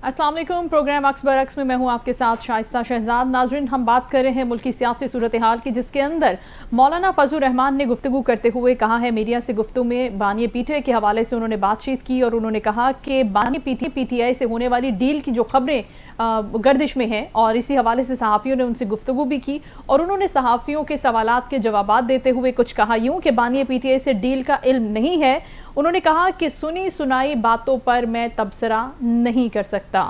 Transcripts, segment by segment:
अस्सलाम वालेकुम। प्रोग्राम अक्स बरक्स में मैं हूं आपके साथ शाइस्ता शहजाद। नाजरीन, हम बात कर रहे हैं मुल्क की सियासी सूरत हाल की, जिसके अंदर मौलाना फजलुर रहमान ने गुफ्तगू करते हुए कहा है, मीडिया से गुफ्तगू में बानी पीटीआई के हवाले से उन्होंने बातचीत की और उन्होंने कहा कि बानी पीटीआई से होने वाली डील की जो खबरें गर्दिश में हैं, और इसी हवाले से सहाफ़ियों ने उनसे गुफ्तगू भी की और उन्होंने सहाफ़ियों के सवालात के जवाबात देते हुए कुछ कहा यूँ कि बानी पीटीआई से डील का इल्म नहीं है। उन्होंने कहा कि सुनी सुनाई बातों पर मैं तबसरा नहीं कर सकता।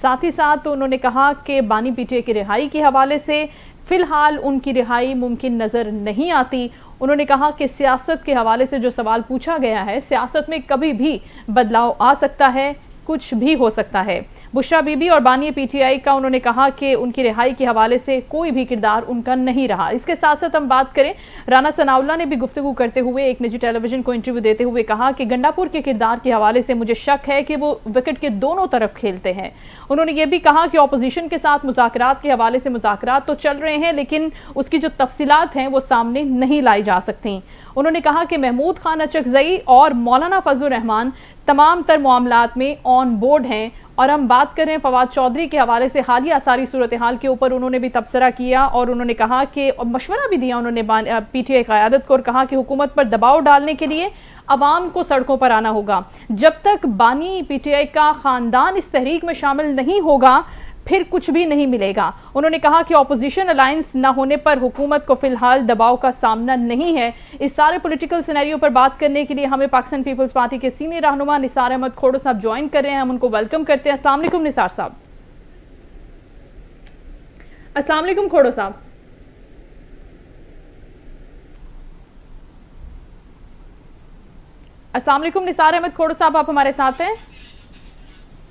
साथ ही साथ उन्होंने कहा कि बानी पीटीआई की रिहाई के हवाले से फ़िलहाल उनकी रिहाई मुमकिन नज़र नहीं आती। उन्होंने कहा कि सियासत के हवाले से जो सवाल पूछा गया है, सियासत में कभी भी बदलाव आ सकता है, कुछ भी हो सकता है। बुशरा बीबी और बानी पीटीआई का उन्होंने कहा कि उनकी रिहाई के हवाले से कोई भी किरदार उनका नहीं रहा। इसके साथ साथ हम बात करें, राना सनाउल्लाह ने भी गुफ्तगू करते हुए एक निजी टेलीविजन को इंटरव्यू देते हुए कहा कि गंडापुर के किरदार के हवाले से मुझे शक है कि वो विकेट के दोनों तरफ खेलते हैं। उन्होंने ये भी कहा कि अपोजिशन के साथ मुज़ाकरात के हवाले से मुज़ाकरात तो चल रहे हैं, लेकिन उसकी जो तफसीलात हैं वो सामने नहीं लाई जा सकती। उन्होंने कहा कि महमूद खान अचकजई और मौलाना फजलुर रहमान तमाम तर मामलात में ऑन बोर्ड हैं। और हम बात करें फवाद चौधरी के हवाले से हालिया सारी सूरत हाल के ऊपर उन्होंने भी तबसरा किया और उन्होंने कहा कि मशवरा भी दिया उन्होंने पीटीआई क़यादत को, और कहा कि हुकूमत पर दबाव डालने के लिए अवाम को सड़कों पर आना होगा। जब तक बानी पीटीआई का ख़ानदान इस तहरीक में शामिल नहीं होगा फिर कुछ भी नहीं मिलेगा। उन्होंने कहा कि ऑपोजिशन अलायंस न होने पर हुकूमत को फिलहाल दबाव का सामना नहीं है। इस सारे पॉलिटिकल सिनेरियो पर बात करने के लिए हमें पाकिस्तान पीपल्स पार्टी के सीनियर रहनुमा निसार अहमद खोड़ो साहब ज्वाइन कर रहे हैं। हम उनको वेलकम करते हैं। अस्सलाम वालेकुम निसार साहब। अस्सलाम वालेकुम खोड़ो साहब। अस्सलाम वालेकुम निसार अहमद खोड़ो साहब, आप हमारे साथ हैं?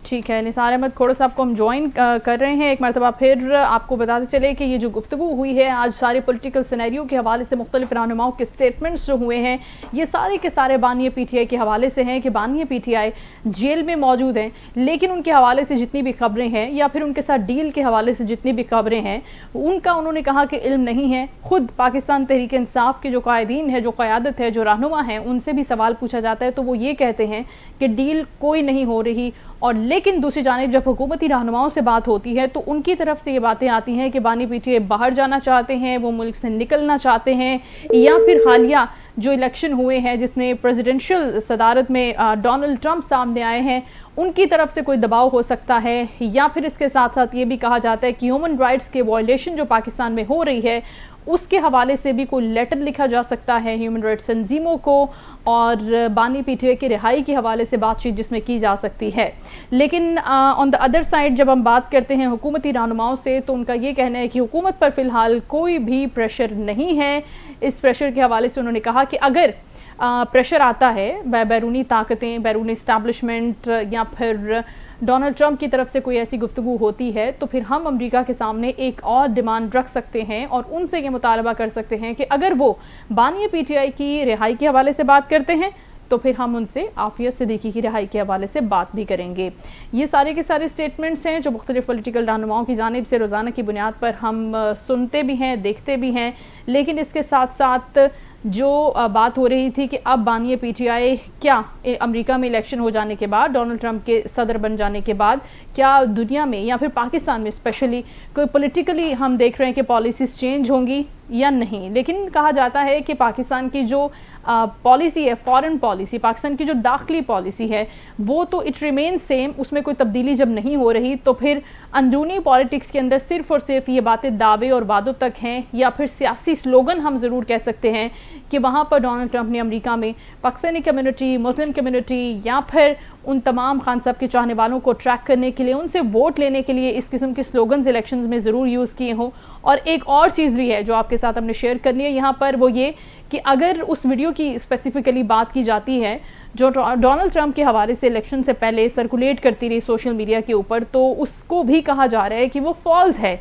ठीक है, निसार अहमद खोड़ो साहब को हम ज्वाइन कर रहे हैं। एक मरतबा फिर आपको बताते चले कि ये जो गुफ्तगू हुई है आज सारे पॉलिटिकल सिनेरियो के हवाले से मुख्तलिफ रहनुमाओं के स्टेटमेंट्स जो हुए हैं, ये सारे के सारे बानी पीटीआई के हवाले से हैं कि बानी पीटीआई जेल में मौजूद हैं, लेकिन उनके हवाले से जितनी भी खबरें हैं या फिर उनके साथ डील के हवाले से जितनी भी खबरें हैं उनका उन्होंने कहा कि इल्म नहीं है। खुद पाकिस्तान तहरीक इंसाफ के जो कायदीन है, जो क़यादत है, जो रहनुमा हैं, उनसे भी सवाल पूछा जाता है तो वो ये कहते हैं कि डील कोई नहीं हो रही। और लेकिन दूसरी जानिब जब हुकूमती रहनुमाओं से बात होती है तो उनकी तरफ से ये बातें आती हैं कि बानी पीटीआई बाहर जाना चाहते हैं, वो मुल्क से निकलना चाहते हैं, या फिर हालिया जो इलेक्शन हुए हैं जिसमें प्रेसिडेंशियल सदारत में डोनाल्ड ट्रंप सामने आए हैं, उनकी तरफ से कोई दबाव हो सकता है। या फिर इसके साथ साथ ये भी कहा जाता है कि ह्यूमन राइट्स के वायलेशन जो पाकिस्तान में हो रही है उसके हवाले से भी कोई लेटर लिखा जा सकता है ह्यूमन राइट्स तंजीमों को, और बानी पीटीआई की रिहाई के हवाले से बातचीत जिसमें की जा सकती है। लेकिन ऑन द अदर साइड जब हम बात करते हैं हुकूमती रहनुमाओं से तो उनका ये कहना है कि हुकूमत पर फ़िलहाल कोई भी प्रेशर नहीं है। इस प्रेशर के हवाले से उन्होंने कहा कि अगर प्रेशर आता है बैरूनी ताकतें, बैरूनी इस्टेब्लिशमेंट या फिर डोनाल्ड ट्रंप की तरफ से कोई ऐसी गुफ्तगू होती है तो फिर हम अमेरिका के सामने एक और डिमांड रख सकते हैं और उनसे ये मुतालबा कर सकते हैं कि अगर वो बानी पीटीआई की रिहाई के हवाले से बात करते हैं तो फिर हम उनसे आफिया सिद्दीकी की रिहाई के हवाले से बात भी करेंगे। ये सारे के सारे स्टेटमेंट्स हैं जो मुख्तलिफ पॉलिटिकल रहनुमाओं की जानिब से रोज़ाना की बुनियाद पर हम सुनते भी हैं, देखते भी हैं। लेकिन इसके साथ साथ जो बात हो रही थी कि अब बानी पीटीआई क्या अमेरिका में इलेक्शन हो जाने के बाद, डोनाल्ड ट्रंप के सदर बन जाने के बाद, क्या दुनिया में या फिर पाकिस्तान में स्पेशली कोई पॉलिटिकली हम देख रहे हैं कि पॉलिसीज़ चेंज होंगी या नहीं। लेकिन कहा जाता है कि पाकिस्तान की जो पॉलिसी है, फॉरेन पॉलिसी, पाकिस्तान की जो दाखिली पॉलिसी है वो तो इट रिमेन सेम, उसमें कोई तब्दीली जब नहीं हो रही तो फिर अंदरूनी पॉलिटिक्स के अंदर सिर्फ और सिर्फ ये बातें दावे और वादों तक हैं, या फिर सियासी स्लोगन हम ज़रूर कह सकते हैं कि वहाँ पर डोनाल्ड ट्रंप ने अमेरिका में पाकिस्तानी कम्युनिटी, मुस्लिम कम्युनिटी या फिर उन तमाम खान साहब के चाहने वालों को ट्रैक करने के लिए, उनसे वोट लेने के लिए इस किस्म के स्लोगन्स इलेक्शंस में ज़रूर यूज़ किए हों। और एक और चीज़ भी है जो आपके साथ हमने शेयर करनी है यहाँ पर, वो ये कि अगर उस वीडियो की स्पेसिफिकली बात की जाती है जो डोनाल्ड ट्रंप के हवाले से इलेक्शन से पहले सर्कुलेट करती रही सोशल मीडिया के ऊपर, तो उसको भी कहा जा रहा है कि वो फॉल्स है,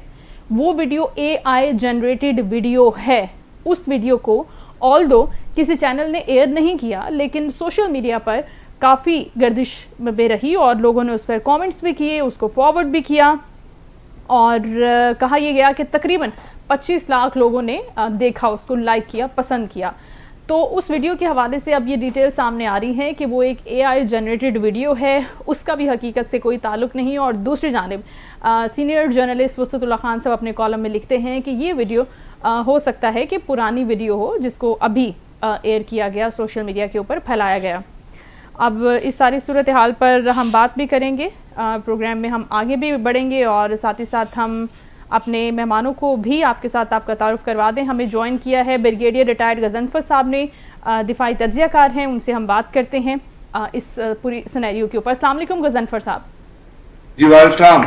वो वीडियो AI जनरेटेड वीडियो है। उस वीडियो को ऑल्दो किसी चैनल ने एयर नहीं किया लेकिन सोशल मीडिया पर काफ़ी गर्दिश में रही और लोगों ने उस पर कमेंट्स भी किए, उसको फॉरवर्ड भी किया और कहा यह गया कि तकरीबन 25 लाख लोगों ने देखा, उसको लाइक किया, पसंद किया। तो उस वीडियो के हवाले से अब ये डिटेल सामने आ रही है कि वो एक एआई जनरेटेड वीडियो है, उसका भी हकीकत से कोई ताल्लुक नहीं। और दूसरी जानिब सीनियर जर्नलिस्ट वसअतुल्लाह खान साहब अपने कॉलम में लिखते हैं कि ये वीडियो हो सकता है कि पुरानी वीडियो हो जिसको अभी एयर किया गया, सोशल मीडिया के ऊपर फैलाया गया। अब इस सारी सूरत हाल पर हम बात भी करेंगे, प्रोग्राम में हम आगे भी बढ़ेंगे और साथ ही साथ हम अपने मेहमानों को भी आपके साथ आपका तारुफ करवा दें। हमें ज्वाइन किया है ब्रिगेडियर रिटायर्ड गजनफर साहब ने, दिफाई तज्जियाकार हैं, उनसे हम बात करते हैं इस पूरी सिनेरियो के ऊपर। अस्सलाम वालेकुम गजनफर साहब। जी वालेकुम।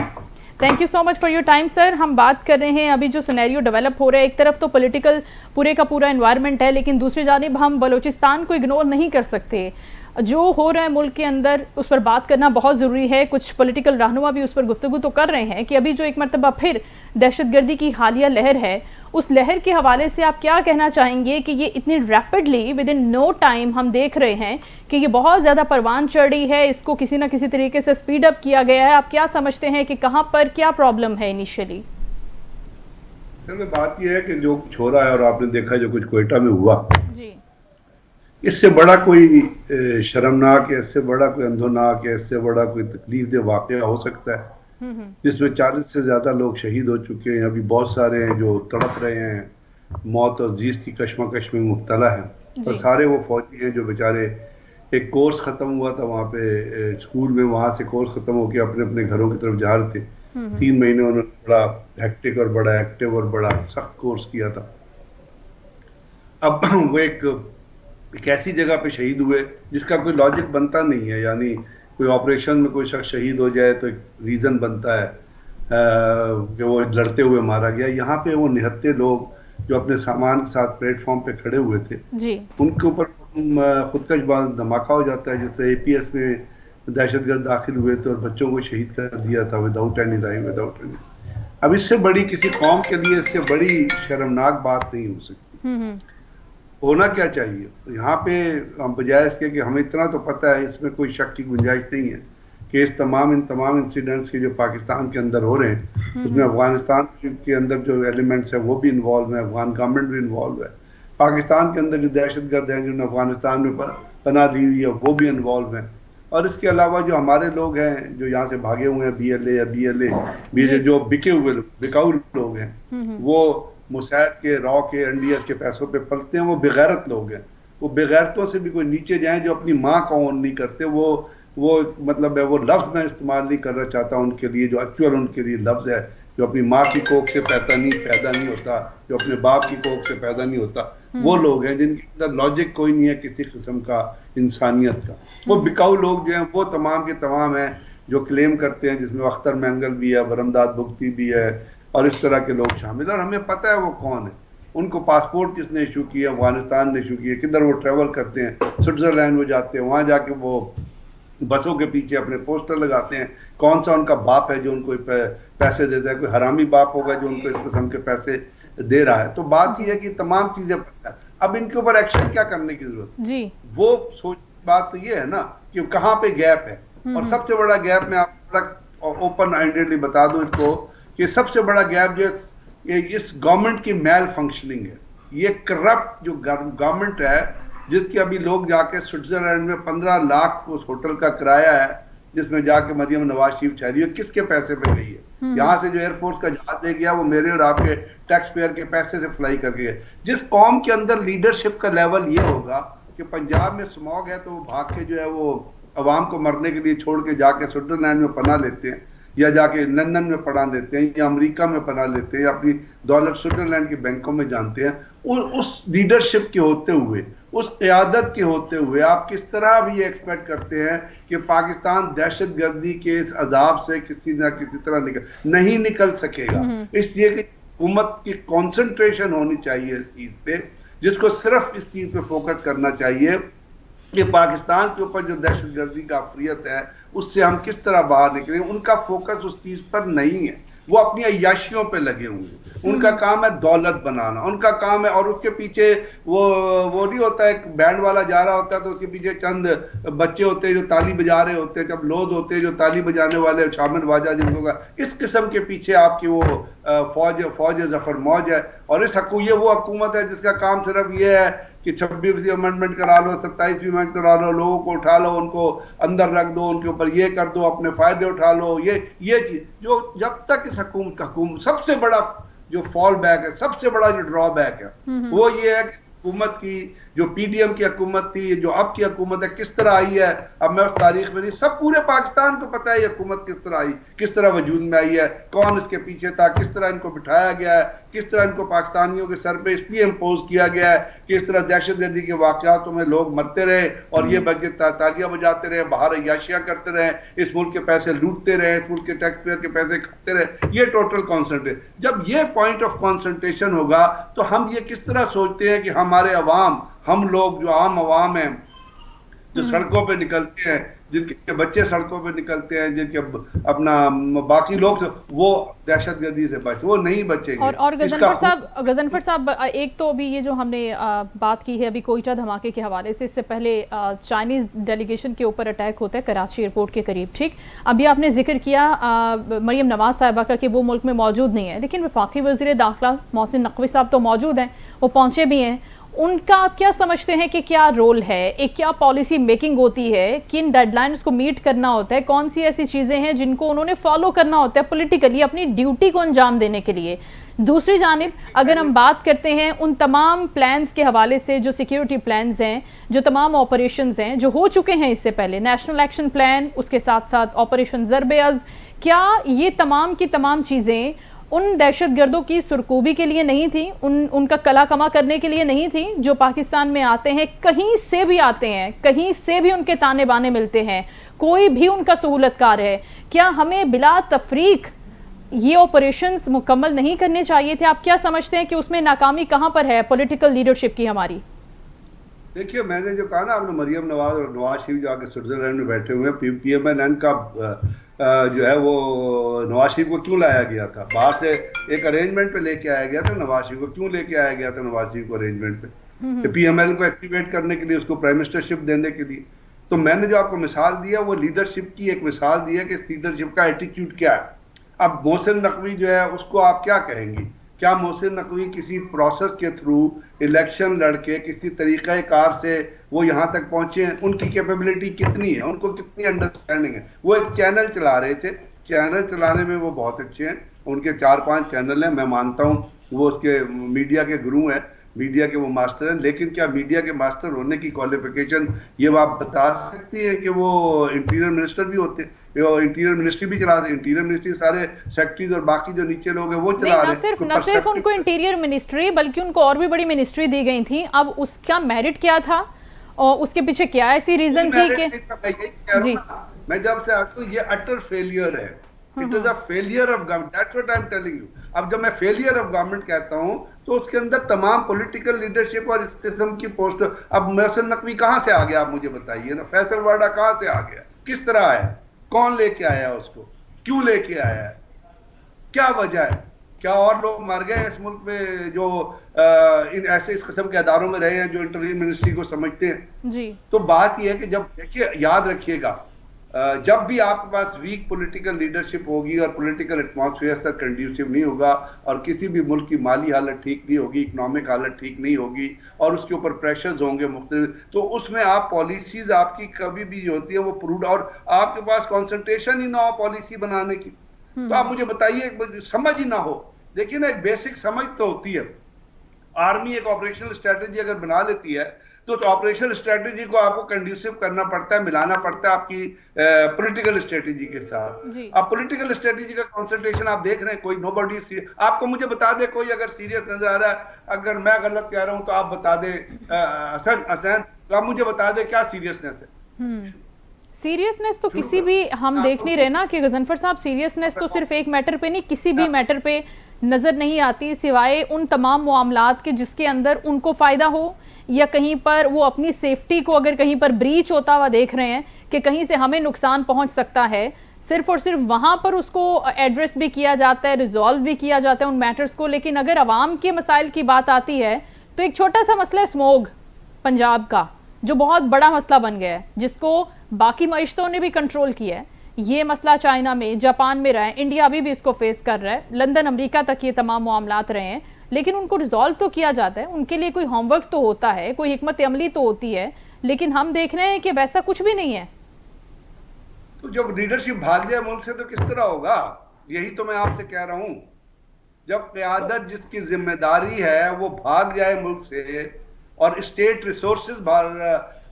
Thank you so much for your time sir. हम बात कर रहे हैं अभी जो सिनेरियो डेवलप हो रहा है, एक तरफ तो पॉलिटिकल पूरे का पूरा एनवायरनमेंट है, लेकिन दूसरी जानिब हम बलूचिस्तान को इग्नोर नहीं कर सकते। जो हो रहा है मुल्क के अंदर उस पर बात करना बहुत ज़रूरी है। कुछ पॉलिटिकल रहनुमा भी उस पर गुफ्तगू तो कर रहे हैं कि अभी जो एक मरतबा फिर दहशतगर्दी की हालिया लहर है, उस लहर के हवाले से आप क्या कहना चाहेंगे कि ये इतनी rapidly within no time हम देख रहे हैं कि ये बहुत ज़्यादा परवान चढ़ रही है, इसको किसी ना किसी तरीके से स्पीड अप किया गया है। आप क्या समझते हैं कि कहाँ पर क्या प्रॉब्लम है इनिशियली? बात यह है कि जो कुछ हो रहा है और आपने देखा जो कुछ कोयटा में हुआ जी, इससे बड़ा कोई शर्मनाक या इससे बड़ा कोई अंधोनाक या इससे बड़ा कोई तकलीफ दे वाक़या हो सकता है जिसमें 40 से ज्यादा लोग शहीद हो चुके हैं। अभी बहुत सारे हैं जो तड़प रहे हैं, मौत और जीत की कश्मकश में मुब्तला है। और सारे वो फौजी हैं जो बेचारे एक कोर्स खत्म हुआ था वहाँ पे स्कूल में, वहां से कोर्स खत्म होकर अपने अपने घरों की तरफ जा रहे थे। 3 महीने उन्होंने बड़ा हेक्टिक और बड़ा एक्टिव और बड़ा सख्त कोर्स किया था। अब वो एक ऐसी जगह पे शहीद हुए जिसका कोई लॉजिक बनता नहीं है। यानी कोई ऑपरेशन में कोई शख्स शहीद हो जाए तो एक रीजन बनता है कि वो लड़ते हुए मारा गया। यहाँ पे वो निहत्ते लोग जो अपने सामान के साथ प्लेटफॉर्म पे खड़े हुए थे जी, उनके ऊपर खुदकश धमाका हो जाता है। जैसे APS में दहशतगर्द दाखिल हुए थे और बच्चों को शहीद कर दिया था without any rhyme, without any. अब इससे बड़ी किसी कौम के लिए इससे बड़ी शर्मनाक बात नहीं हो सकती। होना क्या चाहिए यहाँ पे, हम बजाय इसके कि हमें इतना तो पता है, इसमें कोई शक की गुंजाइश नहीं है कि इन तमाम इंसिडेंट्स के जो पाकिस्तान के अंदर हो रहे हैं उसमें अफगानिस्तान के अंदर जो एलिमेंट्स है वो भी इन्वॉल्व है, अफगान गवर्नमेंट भी इन्वॉल्व है, पाकिस्तान के अंदर जो दहशतगर्द हैं जिन्होंने अफगानिस्तान में पनाह ली हुई है वो भी इन्वॉल्व हैं। और इसके अलावा जो हमारे लोग हैं जो यहाँ से भागे हुए हैं, BLA या BLA जो बिके हुए बिकाऊ लोग हैं, वो मुसैद के, रॉ के, NDS के पैसों पे पलते हैं, वो बेगैरत लोग हैं। वो बेगैरतों से भी कोई नीचे जाएं जो अपनी माँ को ऑन नहीं करते। वो मतलब है, वो लफ्ज़ मैं इस्तेमाल नहीं करना चाहता उनके लिए, जो एक्चुअल उनके लिए लफ्ज़ है, जो अपनी माँ की कोख से पैदा नहीं होता, जो अपने बाप की कोख से पैदा नहीं होता, वो लोग हैं जिनके अंदर लॉजिक कोई नहीं है किसी किस्म का इंसानियत का। वो बिकाऊ लोग जो हैं वो तमाम के तमाम हैं जो क्लेम करते हैं, जिसमें अख्तर मैंगल भी है, बरमदाद बुख्ती भी है और इस तरह के लोग शामिल। और हमें पता है वो कौन है, उनको पासपोर्ट किसने इशू किया, अफगानिस्तान ने इशू किया, किधर वो ट्रेवल करते हैं, स्विट्जरलैंड वो जाते हैं, वहां जाके वो बसों के पीछे अपने पोस्टर लगाते हैं। कौन सा उनका बाप है जो उनको पैसे देता है? कोई हरामी बाप होगा जो उनको इस किस्म के पैसे दे रहा है। तो बात यह है कि तमाम चीजें पता है, अब इनके ऊपर एक्शन क्या करने की जरूरत जी, वो सोच बात तो ये है ना कि कहाँ पे गैप है। और सबसे बड़ा गैप मैं आपको ओपन माइंडेडली बता दूं इनको कि सबसे बड़ा गैप जो ये इस गवर्नमेंट की मैल फंक्शनिंग है। ये करप्ट जो गवर्नमेंट है जिसके अभी लोग जाके स्विट्जरलैंड में 15 लाख उस होटल का किराया है जिसमें जाके मरियम नवाज शरीफ ठहरी है, किसके पैसे पे गई है? यहाँ से जो एयरफोर्स का जहाज दे गया वो मेरे और आपके टैक्स पेयर के पैसे से फ्लाई कर गए। जिस कौम के अंदर लीडरशिप का लेवल ये होगा कि पंजाब में स्मॉग है तो वो भाग के जो है वो अवाम को मरने के लिए छोड़ के जाके स्विट्जरलैंड में पनाह लेते हैं, या जाके लंदन में पनाह लेते हैं, या अमेरिका में पनाह लेते हैं, या अपनी दौलत स्विट्जरलैंड के बैंकों में जानते हैं। उस लीडरशिप के होते हुए, उस क़यादत के होते हुए आप किस तरह अब ये एक्सपेक्ट करते हैं कि पाकिस्तान दहशतगर्दी के इस अजाब से किसी ना किसी तरह नहीं निकल सकेगा? इसलिए कि हुकूमत की कॉन्सेंट्रेशन होनी चाहिए इस चीज पे, जिसको सिर्फ इस चीज पे फोकस करना चाहिए कि पाकिस्तान के ऊपर जो दहशतगर्दी का अफरियत है उससे हम किस तरह बाहर निकलें। उनका फोकस उस चीज पर नहीं है, वो अपनी अय्याशियों पे लगे हुए हैं। उनका काम है दौलत बनाना, उनका काम है। और उसके पीछे वो नहीं होता है, एक बैंड वाला जा रहा होता है तो उसके पीछे चंद बच्चे होते हैं जो ताली बजा रहे होते हैं, जब लोग होते हैं जो ताली बजाने वाले शामिल वाजा जिनको का, इस किस्म के पीछे आपकी वो फौज जफर मौज है। और ये वो हुकूमत है जिसका काम सिर्फ ये है कि 26वीं अमेंडमेंट करा लो, 27वीं अमेंडमेंट करा लो, लोगों को उठा लो, उनको अंदर रख दो, उनके ऊपर ये कर दो, अपने फायदे उठा लो, ये चीज जो जब तक इस हुकूमत सबसे बड़ा जो फॉल बैक है, सबसे बड़ा जो ड्रॉबैक है वो ये है कि हुकूमत की जो पीडीएम की हुकूमत थी, जो अब की हुकूमत है, किस तरह आई है। अब मैं उस तारीख में नहीं, सब पूरे पाकिस्तान को पता है ये हुकूमत किस तरह आई, किस तरह वजूद में आई है, कौन इसके पीछे था, किस तरह इनको बिठाया गया है, किस तरह इनको पाकिस्तानियों के सर पे इसलिए इम्पोज किया गया है कि इस तरह दहशतगर्दी के वाकयातों में लोग मरते रहे और ये बल्कि तालियां बजाते रहे, बाहर अय्याशियां करते रहे, इस मुल्क के पैसे लूटते रहे, इस मुल्क के टैक्स पेयर के पैसे खाते रहे। ये टोटल कॉन्सेंट्रेशन, जब ये पॉइंट ऑफ कॉन्सेंट्रेशन होगा तो हम ये किस तरह सोचते हैं कि हमारे अवाम, हम लोग जो आम अवाम हैं, जो सड़कों पे निकलते हैं, जिनके बच्चे सड़कों पे निकलते हैं, जिनके अपना बाकी लोग, वो दहशतगर्दी से बचे, वो नहीं बचेंगे। और गजनफर साहब एक तो अभी ये जो हमने बात की है अभी कोयटा धमाके के हवाले से, इससे पहले चाइनीज डेलीगेशन के ऊपर अटैक होता है कराची एयरपोर्ट के करीब, ठीक। अभी आपने जिक्र किया मरियम नवाज साहिबा का कि वो मुल्क में मौजूद नहीं है, लेकिन वफाकी वज़ीर दाखिला मोहसिन नकवी साहब तो मौजूद हैं, वो पहुंचे भी हैं। उनका आप क्या समझते हैं कि क्या रोल है, एक क्या पॉलिसी मेकिंग होती है, किन डेडलाइंस को मीट करना होता है, कौन सी ऐसी चीज़ें हैं जिनको उन्होंने फॉलो करना होता है पॉलिटिकली अपनी ड्यूटी को अंजाम देने के लिए। दूसरी जानिब अगर हम बात करते हैं उन तमाम प्लान्स के हवाले से, जो सिक्योरिटी प्लान्स हैं, जो तमाम ऑपरेशंस हैं जो हो चुके हैं इससे पहले, नेशनल एक्शन प्लान, उसके साथ साथ ऑपरेशन ज़र्ब-ए-अज़्ब, क्या ये तमाम की तमाम चीज़ें उन दहशतगर्दों की सुरकूबी के लिए नहीं थी, उनका कला कमा करने के लिए नहीं थी जो पाकिस्तान में आते हैं, कहीं से भी आते हैं, कहीं से भी उनके ताने बाने मिलते हैं, कोई भी उनका सहूलतकार है? क्या हमें बिला तफरीक ये ऑपरेशंस मुकम्मल नहीं करने चाहिए थे? आप क्या समझते हैं कि उसमें नाकामी कहां पर है पॉलिटिकल लीडरशिप की हमारी? देखिए, मैंने जो कहा ना, आपने मरियम नवाज और नवाज शरीफ जो आके स्विट्जरलैंड में बैठे हुए हैं, PMNN का जो है वो नवाज शरीफ को क्यों लाया गया था? बाहर से एक अरेंजमेंट पे लेके आया गया था नवाज शरीफ को। क्यों लेके आया गया था नवाज शरीफ को अरेंजमेंट पे? PML को एक्टिवेट करने के लिए, उसको प्राइम मिनिस्टरशिप देने के लिए। तो मैंने जो आपको मिसाल दिया वो लीडरशिप की एक मिसाल दी है कि लीडरशिप का एटीट्यूड क्या है। अब मोहसिन नकवी जो है उसको आप क्या कहेंगी? क्या मोहसिन नकवी किसी प्रोसेस के थ्रू इलेक्शन लड़के किसी तरीक़ाकार से वो यहाँ तक पहुंचे हैं? उनकी कैपेबिलिटी कितनी है, उनको कितनी अंडरस्टैंडिंग है? वो एक चैनल चला रहे थे, चैनल चलाने में वो बहुत अच्छे हैं, उनके 4-5 चैनल हैं, मैं मानता हूँ वो उसके मीडिया के गुरु हैं, मीडिया के वो मास्टर हैं। लेकिन क्या मीडिया के मास्टर होने की क्वालिफिकेशन ये आप बता सकती हैं कि वो इंटीरियर मिनिस्टर भी होते हैं? इंटीरियर मिनिस्ट्री भी चला रहे, इंटीरियर मिनिस्ट्री सारे सेक्रेटरीज और बाकी जो नीचे लोग हैं वो चला रहे हैं। न सिर्फ उनको इंटीरियर मिनिस्ट्री बल्कि उनको और भी बड़ी मिनिस्ट्री दी गई थी। अब उसका मेरिट क्या था और उसके पीछे क्या ऐसी रीजन थी कि जी मैं जब से आता हूं ये अटर फेलियर है, it is a failure of government, that's what I am telling you. अब जब मैं फेलियर ऑफ गवर्नमेंट कहता हूं तो उसके अंदर तमाम पॉलिटिकल लीडरशिप और इस किस्म की पोस्ट। अब मोहसिन नकवी कहां से आ गया, आप मुझे बताइए ना। फैसल वाडा कहां से आ गया, किस तरह आया, कौन लेके आया उसको, क्यों लेके आया है, क्या वजह है? क्या और लोग मर गए इस मुल्क में जो इन ऐसे इस किस्म के अदारों में रहे हैं जो इंटीरियर मिनिस्ट्री को समझते हैं जी? तो बात यह है कि जब देखिए, याद रखिएगा, जब भी आपके पास वीक पॉलिटिकल लीडरशिप होगी और पॉलिटिकल एटमॉस्फेयर तक कंड्यूसिव नहीं होगा और किसी भी मुल्क की माली हालत ठीक नहीं होगी, इकोनॉमिक हालत ठीक नहीं होगी और उसके ऊपर प्रेशर्स होंगे मुख्तलिफ, तो उसमें आप पॉलिसीज आपकी कभी भी जो होती है वो प्रूड, और आपके पास कॉन्सेंट्रेशन ही ना हो पॉलिसी बनाने की, तो आप मुझे बताइए, समझ ही ना हो। देखिए ना, एक बेसिक समझ तो होती है। आर्मी एक ऑपरेशनल स्ट्रेटेजी अगर बना लेती है तो ऑपरेशनल स्ट्रेटेजी को आपको कंड्यूसिव करना पड़ता है, मिलाना पड़ता है आपकी पॉलिटिकल स्ट्रेटेजी के साथ। अब पॉलिटिकल स्ट्रेटेजी का कंसंट्रेशन आप देख रहे हैं, कोई नोबडी आपको मुझे बता दे, कोई अगर सीरियस नजर आ रहा है, अगर मैं गलत कह रहा हूं तो आप बता दे। हसन तो आप मुझे बता दे क्या सीरियसनेस है। सीरियसनेस तो किसी भी हम देख नहीं रहे ना कि गजनफर साहब, सीरियसनेस तो सिर्फ एक मैटर पे नहीं, किसी भी मैटर पे नजर नहीं आती सिवाय उन तमाम मामलात के जिसके अंदर उनको फायदा हो या कहीं पर वो अपनी सेफ्टी को अगर कहीं पर ब्रीच होता हुआ देख रहे हैं कि कहीं से हमें नुकसान पहुंच सकता है, सिर्फ और सिर्फ वहां पर उसको एड्रेस भी किया जाता है, रिजॉल्व भी किया जाता है उन मैटर्स को। लेकिन अगर अवाम के मसाइल की बात आती है तो एक छोटा सा मसला है स्मोग पंजाब का, जो बहुत बड़ा मसला बन गया है, जिसको बाकी मईशतों ने भी कंट्रोल किया है। ये मसला चाइना में, जापान में रहा है, इंडिया अभी भी इसको फेस कर रहा है, लंदन अमेरिका तक ये तमाम मामलात रहे हैं। लेकिन उनको रिजॉल्व तो किया जाता है, उनके लिए कोई होमवर्क तो होता है, कोई हिकमत अमली तो होती है, लेकिन हम देख रहे हैं कि वैसा कुछ भी नहीं है। तो जब लीडरशिप भाग जाए मुल्क से तो किस तरह होगा? यही तो मैं आपसे कह रहा हूं। जब क़यादत जिसकी जिम्मेदारी है वो भाग जाए मुल्क से और स्टेट रिसोर्सेज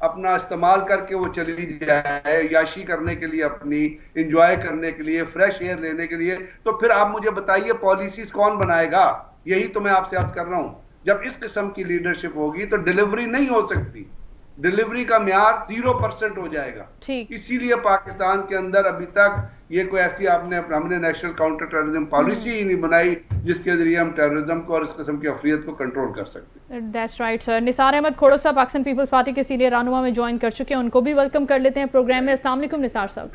अपना इस्तेमाल करके वो चली जाए याशी करने के लिए, अपनी इंजॉय करने के लिए, फ्रेश एयर लेने के लिए, तो फिर आप मुझे बताइए पॉलिसीज कौन बनाएगा? यही तो मैं आपसे अर्ज कर रहा हूं। जब इस किस्म की लीडरशिप होगी तो डिलीवरी नहीं हो सकती, डिलीवरी का म्यार 0% हो जाएगा। इसीलिए पाकिस्तान के अंदर अभी तक ये कोई ऐसी हमने नेशनल काउंटर टेररिज्म पॉलिसी ही नहीं बनाई जिसके जरिए हम टेररिज्म को और इस किस्म की अफरियत को कंट्रोल कर सकते। That's right sir. Nisar Ahmed Khoro साहब पाकिस्तान पीपल्स पार्टी के सीनियर रहनुमा में ज्वाइन कर चुके हैं, उनको भी वेलकम कर लेते हैं प्रोग्राम में। अस्सलाम वालेकुम निसार साहब।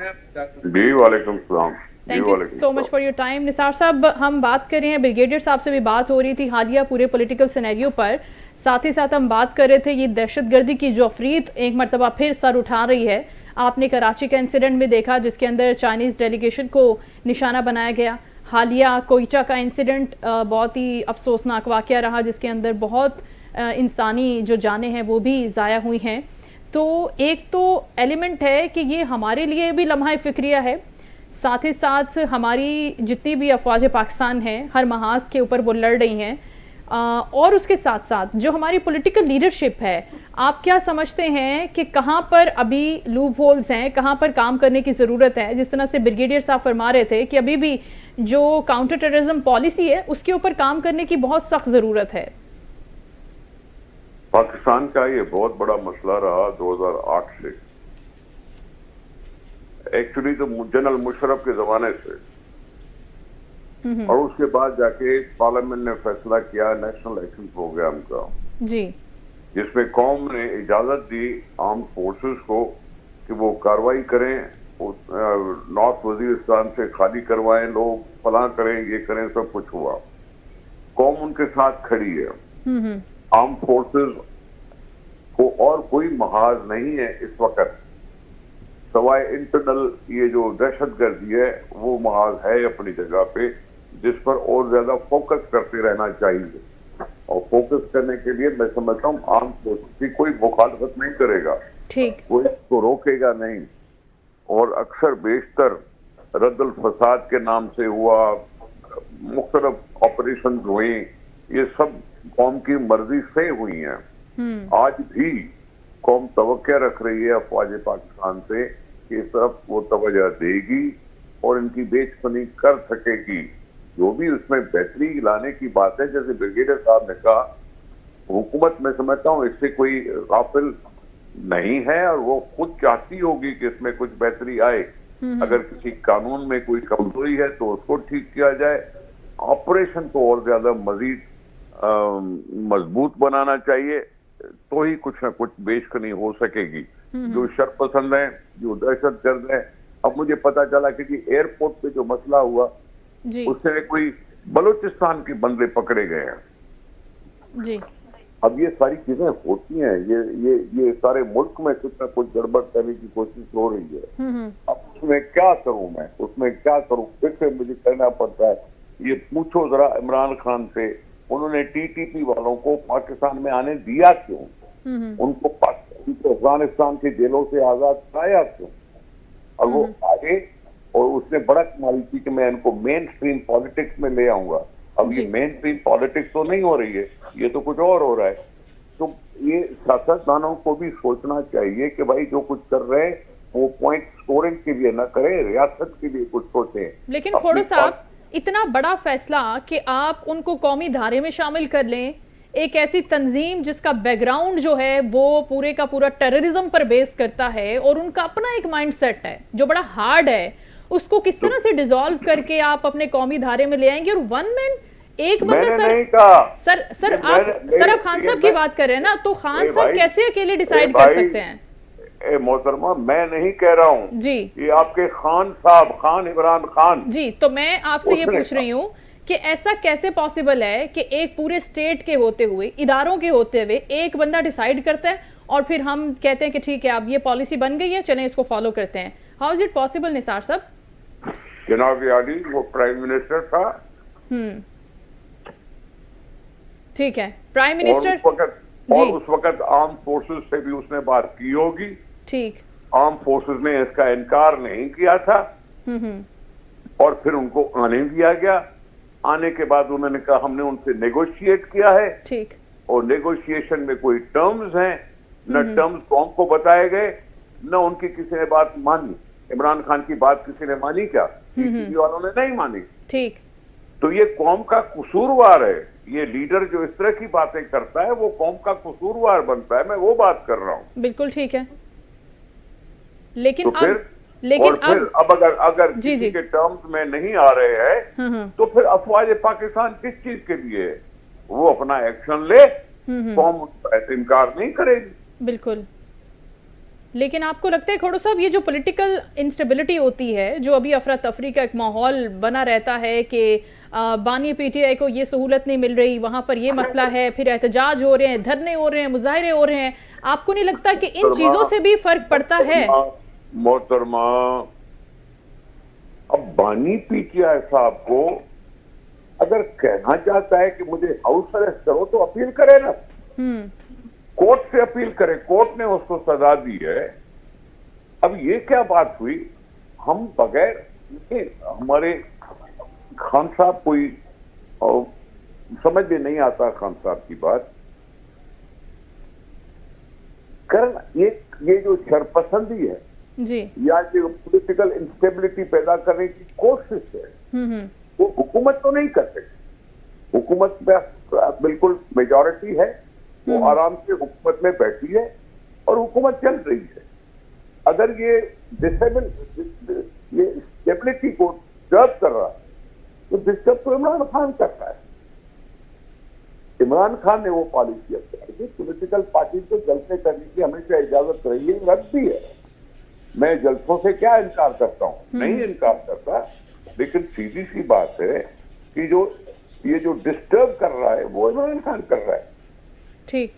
जी वालेकुम सलाम। Thank you so much for your time. Nisar साहब, हम बात कर रहे हैं, ब्रिगेडियर साहब से भी बात हो रही थी हालिया पूरे पॉलिटिकल सिनेरियो पर, साथ ही साथ हम बात कर रहे थे ये दहशतगर्दी की जो अफरीत एक मरतबा फिर सर उठा रही है। आपने कराची का इंसिडेंट में देखा जिसके अंदर चाइनीज़ डेलीगेशन को निशाना बनाया गया। हालिया कोयटा का इंसिडेंट बहुत ही अफसोसनाक वाक़या रहा जिसके अंदर बहुत इंसानी जो जानें हैं वो भी ज़ाया हुई हैं। तो एक तो एलिमेंट है कि ये हमारे लिए भी लम्हा फ़िक्रिया है, साथ ही साथ हमारी जितनी भी अफवाज पाकिस्तान हैं हर महाज के ऊपर वो लड़ रही हैं, और उसके साथ साथ जो हमारी पॉलिटिकल लीडरशिप है, आप क्या समझते हैं कि कहाँ पर अभी लूप होल्स हैं, कहाँ पर काम करने की ज़रूरत है? जिस तरह से ब्रिगेडियर साहब फरमा रहे थे कि अभी भी जो काउंटर टेररिज्म पॉलिसी है उसके ऊपर काम करने की बहुत सख्त ज़रूरत है। पाकिस्तान का ये बहुत बड़ा मसला रहा 2008 से, एक्चुअली तो जनरल मुशर्रफ के जमाने से, और उसके बाद जाके पार्लियामेंट ने फैसला किया नेशनल एक्शन प्रोग्राम का जी, जिसमें कौम ने इजाजत दी आर्म फोर्सेस को कि वो कार्रवाई करें, नॉर्थ वजीरिस्तान से खाली करवाएं, लोग फलां करें, ये करें, सब कुछ हुआ। कौम उनके साथ खड़ी है। आर्म फोर्सेस को और कोई महाज नहीं है इस वक्त सवाए इंटरनल ये जो दहशतगर्दी है वो महाज है अपनी जगह पे, जिस पर और ज्यादा फोकस करते रहना चाहिए। और फोकस करने के लिए मैं समझता हूँ आर्म फोर्सेस की कोई मुखालफत नहीं करेगा, ठीक, कोई इसको रोकेगा नहीं। और अक्सर बेशतर रद्दुल फसाद के नाम से हुआ, मुख्तलिफ ऑपरेशन हुए, ये सब कौम की मर्जी से हुई हैं। आज भी कौम तवक्या रख रही है अफवाज पाकिस्तान से कि इस तरफ वो तवज्जो देगी और इनकी बेचपनी कर सकेगी। जो भी उसमें बेहतरी लाने की बात है, जैसे ब्रिगेडियर साहब ने कहा, हुकूमत में समझता हूँ इससे कोई गाफिल नहीं है और वो खुद चाहती होगी कि इसमें कुछ बेहतरी आए। अगर किसी कानून में कोई कमजोरी है तो उसको ठीक किया जाए, ऑपरेशन को और ज्यादा मजीद मजबूत बनाना चाहिए, तो ही कुछ ना कुछ बेशकनी हो सकेगी। जो शरपसंद है, जो दहशतगर्द है, अब मुझे पता चला कि एयरपोर्ट पे जो मसला हुआ उससे कोई बलूचिस्तान के बंदे पकड़े गए हैं जी। अब ये सारी चीजें होती हैं, ये सारे मुल्क में कुछ ना कुछ गड़बड़ करने की कोशिश हो रही है। अब उसमें क्या करूं मैं, उसमें क्या करूं, फिर से मुझे करना पड़ता है। ये पूछो जरा इमरान खान से, उन्होंने टीटीपी वालों को पाकिस्तान में आने दिया क्यों? उनको अफगानिस्तान की जेलों से आजाद कराया क्यों? और वो आगे, और उसने बड़ा कमाल की कि मैं इनको मेन स्ट्रीम पॉलिटिक्स में ले आऊंगा। अब ये मेन स्ट्रीम पॉलिटिक्स तो नहीं हो रही है, ये तो कुछ और हो रहा है। तो ये सियासतदानों को भी सोचना चाहिए कि भाई जो कुछ कर रहे हैं वो पॉइंट स्कोरिंग के लिए ना करें, रियासत के लिए कुछ सोचें। लेकिन खोड़ो साहब, इतना बड़ा फैसला कि आप उनको कौमी धारे में शामिल कर लें, एक ऐसी तंजीम जिसका बैकग्राउंड जो है वो पूरे का पूरा टेररिज्म पर बेस करता है और उनका अपना एक माइंडसेट है जो बड़ा हार्ड है, उसको किस तरह से डिसॉल्व करके आप अपने कौमी धारे में ले आएंगे? और वन मैन एक बंदा, सर आप खान साहब की बात कर रहे हैं ना, तो खान साहब कैसे अकेले डिसाइड कर सकते हैं? मोहतरमा, मैं नहीं कह रहा हूँ जी, ये आपके खान साहब, खान इमरान खान जी, तो मैं आपसे ये पूछ रही हूँ कि ऐसा कैसे पॉसिबल है कि एक पूरे स्टेट के होते हुए, इदारों के होते हुए एक बंदा डिसाइड करता है और फिर हम कहते हैं कि ठीक है अब ये पॉलिसी बन गई है, चलें इसको फॉलो करते हैं। How is it possible Nisar साहब? जनाब आली वो प्राइम मिनिस्टर था, ठीक है, प्राइम और मिनिस्टर उस वक्त आर्म फोर्सेस से भी उसने बात की होगी। ठीक। आर्म फोर्सेस ने इसका इनकार नहीं किया था और फिर उनको आने दिया गया। आने के बाद उन्होंने कहा हमने उनसे नेगोशिएट किया है। ठीक। और नेगोशिएशन में कोई टर्म्स हैं, न टर्म्स कौम को बताए गए, न उनकी किसी ने बात मानी। इमरान खान की बात किसी ने मानी क्या? पीसीबी वालों ने नहीं मानी। ठीक। तो ये कौम का कसूरवार है। ये लीडर जो इस तरह की बातें करता है वो कौम का कसूरवार बनता है। मैं वो बात कर रहा हूं। बिल्कुल ठीक है, लेकिन तो फिर अब अगर किसी के टर्म्स में नहीं आ रहे हैं तो फिर अफवाज पाकिस्तान किस चीज के लिए है? वो अपना एक्शन ले, कौम ऐसे इनकार नहीं करेगी। बिल्कुल। लेकिन आपको लगता है खोड़ो साहब, ये जो पॉलिटिकल इंस्टेबिलिटी होती है, जो अभी अफरा तफरी का एक माहौल बना रहता है कि बानी पीटीआई को ये सहूलत नहीं मिल रही, वहां पर ये मसला है, फिर एहतजाज हो रहे हैं, धरने हो रहे हैं, मुजाहरे हो रहे हैं, आपको नहीं लगता कि इन चीजों से भी फर्क पड़ता है? मोहतरमा, अब बानी पीटीआई साहब को अगर कहना चाहता है कि मुझे हाउस अरेस्ट करो तो अपील करे ना, कोर्ट से अपील करे। कोर्ट ने उसको सजा दी है। अब ये क्या बात हुई? हम बगैर हमारे खान साहब कोई समझ में नहीं आता खान साहब की बात। कारण ये जो शरपसंदी है जी, या जो पॉलिटिकल इंस्टेबिलिटी पैदा करने की कोशिश है, वो हुकूमत तो नहीं कर सकती। हुकूमत में बिल्कुल मेजॉरिटी है, वो आराम से हुकूमत में बैठी है और हुकूमत चल रही है। अगर ये स्टेबिलिटी को डिस्टर्ब कर रहा है तो डिस्टर्ब तो इमरान खान करता है। इमरान खान ने वो पॉलिसी अपनाई थी, पॉलिटिकल पार्टी को जलसे करने की हमेशा इजाजत रही है, रख दी है। मैं जलसों से क्या इनकार करता हूं? नहीं इनकार करता, लेकिन सीधी सी बात है कि ये जो डिस्टर्ब कर रहा है वो इमरान खान कर रहा है। ठीक।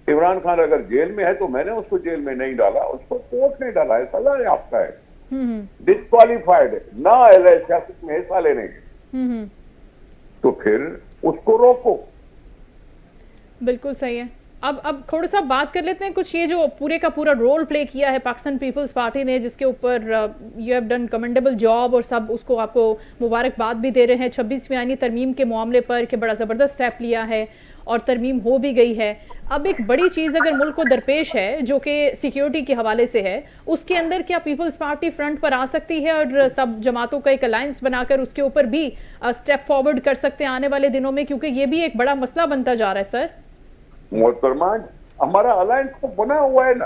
इमरान खान अगर जेल में है तो मैंने उसको जेल में नहीं डाला, उसको कोर्ट ने डाला है, सजा याफ्ता है, डिस्क्वालीफाइड है, ना सियासत में हिस्सा लेने के। तो फिर उसको रोको। बिल्कुल सही है। अब थोड़ा सा बात कर लेते हैं कुछ ये जो पूरे का पूरा रोल प्ले किया है पाकिस्तान पीपल्स पार्टी ने, जिसके ऊपर you have done commendable job और सब उसको आपको मुबारकबाद भी दे रहे हैं 26वीं आईनी तरमीम के मामले पर कि बड़ा ज़बरदस्त स्टेप लिया है और तरमीम हो भी गई है। अब एक बड़ी चीज़ अगर मुल्क को दरपेश है जो कि सिक्योरिटी के हवाले से है, उसके अंदर क्या पीपल्स पार्टी फ्रंट पर आ सकती है और सब जमातों का एक अलायंस बनाकर उसके ऊपर भी स्टेप फॉरवर्ड कर सकते हैं आने वाले दिनों में, क्योंकि ये भी एक बड़ा मसला बनता जा रहा है? सर मोहतरमा, हमारा अलायंस तो बना हुआ है ना।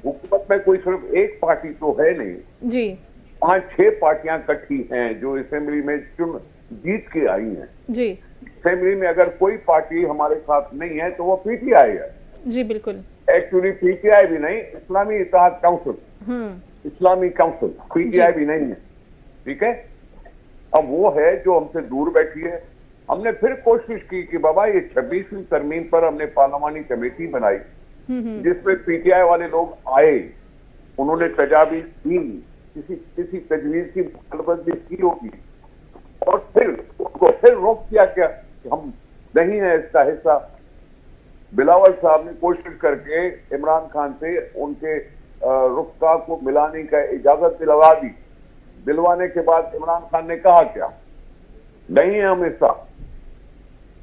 हुकूमत में कोई सिर्फ एक पार्टी तो है नहीं जी, 5-6 पार्टियां इकट्ठी हैं जो असेंबली में जीत के आई हैं जी। असेंबली में अगर कोई पार्टी हमारे साथ नहीं है तो वो पीटीआई है। जी बिल्कुल। एक्चुअली पीटीआई भी नहीं, इस्लामी इत्तेहाद काउंसिल, इस्लामी काउंसिल, पीटीआई भी नहीं है। ठीक है, अब वो है जो हमसे दूर बैठी है। हमने फिर कोशिश की कि बाबा ये 26वीं तरमीम पर हमने पार्लिमानी कमेटी बनाई जिसमें पीटीआई वाले लोग आए, उन्होंने तजावीज दी, किसी तजवीज की मुखालफत भी की होगी और फिर उनको फिर रोक दिया क्या कि हम नहीं है इसका हिस्सा। बिलावल साहब ने कोशिश करके इमरान खान से उनके रुख्सा को मिलाने का इजाजत दिलवा दी। दिलवाने के बाद इमरान खान ने कहा क्या, नहीं है हम हिस्सा।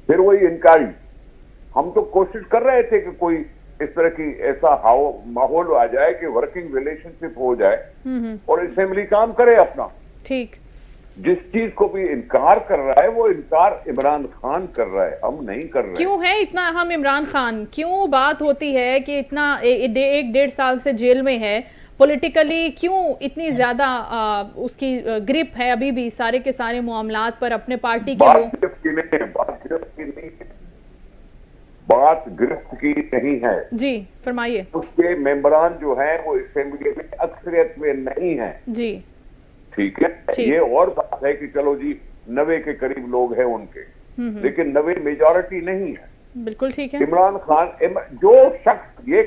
फिर वही इनकारी। हम तो कोशिश कर रहे थे कि कोई इस तरह की ऐसा माहौल आ जाए कि वर्किंग रिलेशनशिप हो जाए और असेंबली काम करे अपना। ठीक। जिस चीज को भी इनकार कर रहा है वो इनकार इमरान खान कर रहा है, हम नहीं कर रहे। क्यों है इतना अहम इमरान खान? क्यों बात होती है कि इतना 1-1.5 साल से जेल में है, पॉलिटिकली क्यों इतनी ज्यादा उसकी ग्रिप है अभी भी सारे के सारे मामलात पर अपने पार्टी के लोग? बात गिरफ्त की नहीं है। जी फरमाइए। उसके मेंबरान जो हैं वो असेंबली में अक्सरियत में नहीं है। जी ठीक है, ये और बात है कि चलो जी 90 के करीब लोग हैं उनके, लेकिन 90 मेजॉरिटी नहीं है। बिल्कुल ठीक है। इमरान खान जो शख्स ये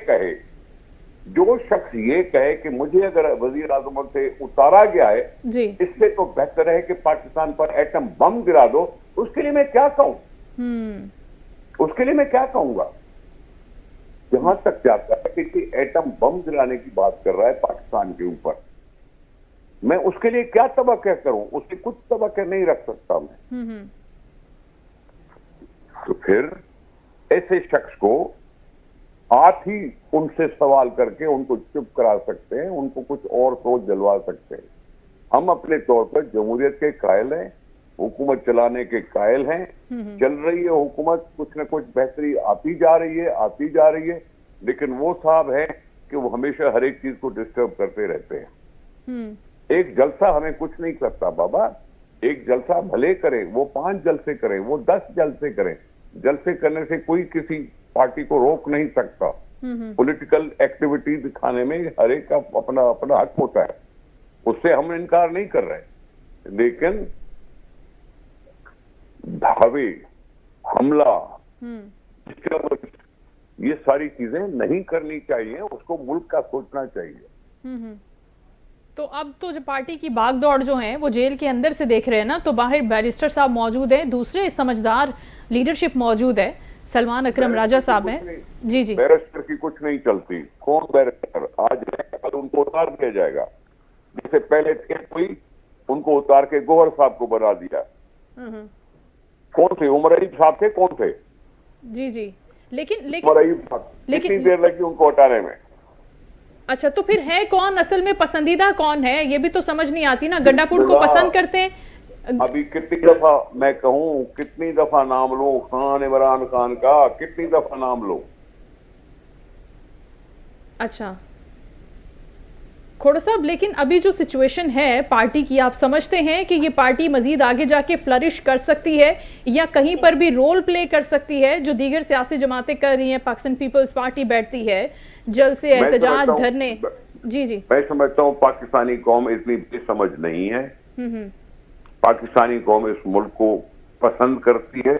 कहे कि मुझे अगर वजीर आजम से उतारा गया है जी, इससे तो बेहतर है कि पाकिस्तान पर एटम बम गिरा दो, उसके लिए मैं क्या कहूं? उसके लिए मैं क्या कहूंगा? जहां तक जाता है कि एटम बम गिराने की बात कर रहा है पाकिस्तान के ऊपर, मैं उसके लिए क्या तवक्को करूं? उससे कुछ तवक्को नहीं रख सकता मैं। तो फिर ऐसे शख्स को आप ही उनसे सवाल करके उनको चुप करा सकते हैं, उनको कुछ और सोच दिलवा सकते हैं। हम अपने तौर पर जमहूरियत के कायल हैं, हुकूमत चलाने के कायल हैं। चल रही है हुकूमत, कुछ न कुछ बेहतरी आती जा रही है, लेकिन वो साहब हैं कि वो हमेशा हर एक चीज को डिस्टर्ब करते रहते हैं। एक जलसा हमें कुछ नहीं करता बाबा। एक जलसा भले करें, वो 5 जलसे करें, वो 10 जलसे करें, जलसे करने से कोई किसी पार्टी को रोक नहीं सकता। पॉलिटिकल एक्टिविटी दिखाने में हर एक का अपना अपना हक होता है, उससे हम इनकार नहीं कर रहे, लेकिन धावे, हमला, ये सारी चीजें नहीं करनी चाहिए। उसको मुल्क का सोचना चाहिए। तो अब तो जो पार्टी की भागदौड़ जो है वो जेल के अंदर से देख रहे हैं ना, तो बाहर बैरिस्टर साहब मौजूद हैं, दूसरे समझदार लीडरशिप मौजूद है, सलमान अकरम राजा साहब हैं। जी जी। बैरिस्टर की कुछ नहीं चलती। कौन बैरिस्टर आज है, कल उनको उतार दिया जाएगा। जैसे पहले थे कोई, उनको उतार के गौहर साहब को बना दिया। कौन थे? उमर अयूब साहब थे, कौन थे? जी जी। लेकिन उमर अयूब साहब, कितनी देर लगी उनको हटाने में? अच्छा, तो फिर है कौन असल में? पसंदीदा कौन है ये भी तो समझ नहीं आती ना। गड्ढापुर को पसंद करते हैं। अभी कितनी दफा मैं कहूं, कितनी दफा नाम लो खान, इमरान खान का कितनी दफा नाम लो। अच्छा खोड़ा साहब, लेकिन अभी जो सिचुएशन है पार्टी की, आप समझते हैं कि ये पार्टी मजीद आगे जाके फ्लरिश कर सकती है या कहीं पर भी रोल प्ले कर सकती है जो दीगर सियासी जमातें कर रही हैं? पाकिस्तान पीपल्स पार्टी बैठती है जल्द से एहतजाज, धरने। जी जी। मैं समझता हूँ पाकिस्तानी कौम इतनी बेसमझ नहीं है। पाकिस्तानी कौम इस मुल्क को पसंद करती है।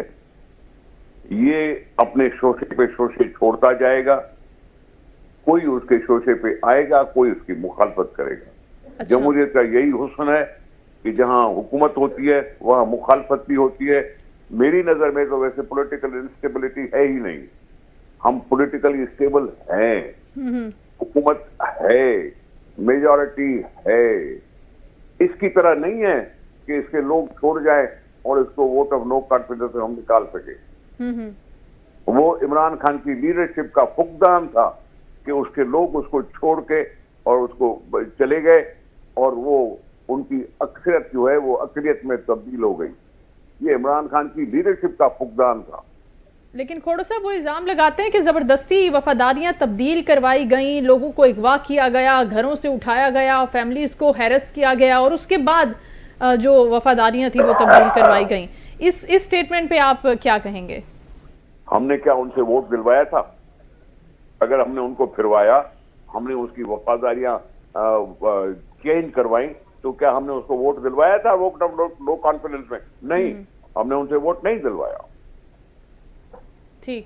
ये अपने शोशे पे शोशे छोड़ता जाएगा, कोई उसके शोशे पे आएगा, कोई उसकी मुखालफत करेगा। अच्छा। जमहूरियत का यही हुस्न है कि जहां हुकूमत होती है वहां मुखालफत भी होती है। मेरी नजर में तो वैसे पॉलिटिकल इंस्टेबिलिटी है ही नहीं। हम पॉलिटिकली स्टेबल हैं, हुकूमत है, मेजॉरिटी है। इसकी तरह नहीं है कि इसके लोग छोड़ जाएं और इसको वोट ऑफ नो कॉन्फिडेंस हम निकाल सके। वो इमरान खान की लीडरशिप का फुकदान था कि उसके लोग उसको छोड़ के और उसको चले गए और वो उनकी अक्सरियत जो है वो अकलियत में तब्दील हो गई। ये इमरान खान की लीडरशिप का फुकदान था। लेकिन खोड़ो साहब वो इल्जाम लगाते हैं कि जबरदस्ती वफादारियां तब्दील करवाई गई, लोगों को अगवा किया गया, घरों से उठाया गया, फैमिलीज को हैरस किया गया और उसके बाद जो वफादारियां थी वो तब्दील करवाई गई। इस स्टेटमेंट पे आप क्या कहेंगे? हमने क्या उनसे वोट दिलवाया था? अगर हमने उनको फिरवाया, हमने उसकी वफादारियां चेंज करवाई, तो क्या हमने उसको वोट दिलवाया था वोट ऑफ नो कॉन्फिडेंस में? नहीं, हमने उनसे वोट नहीं दिलवाया। ठीक,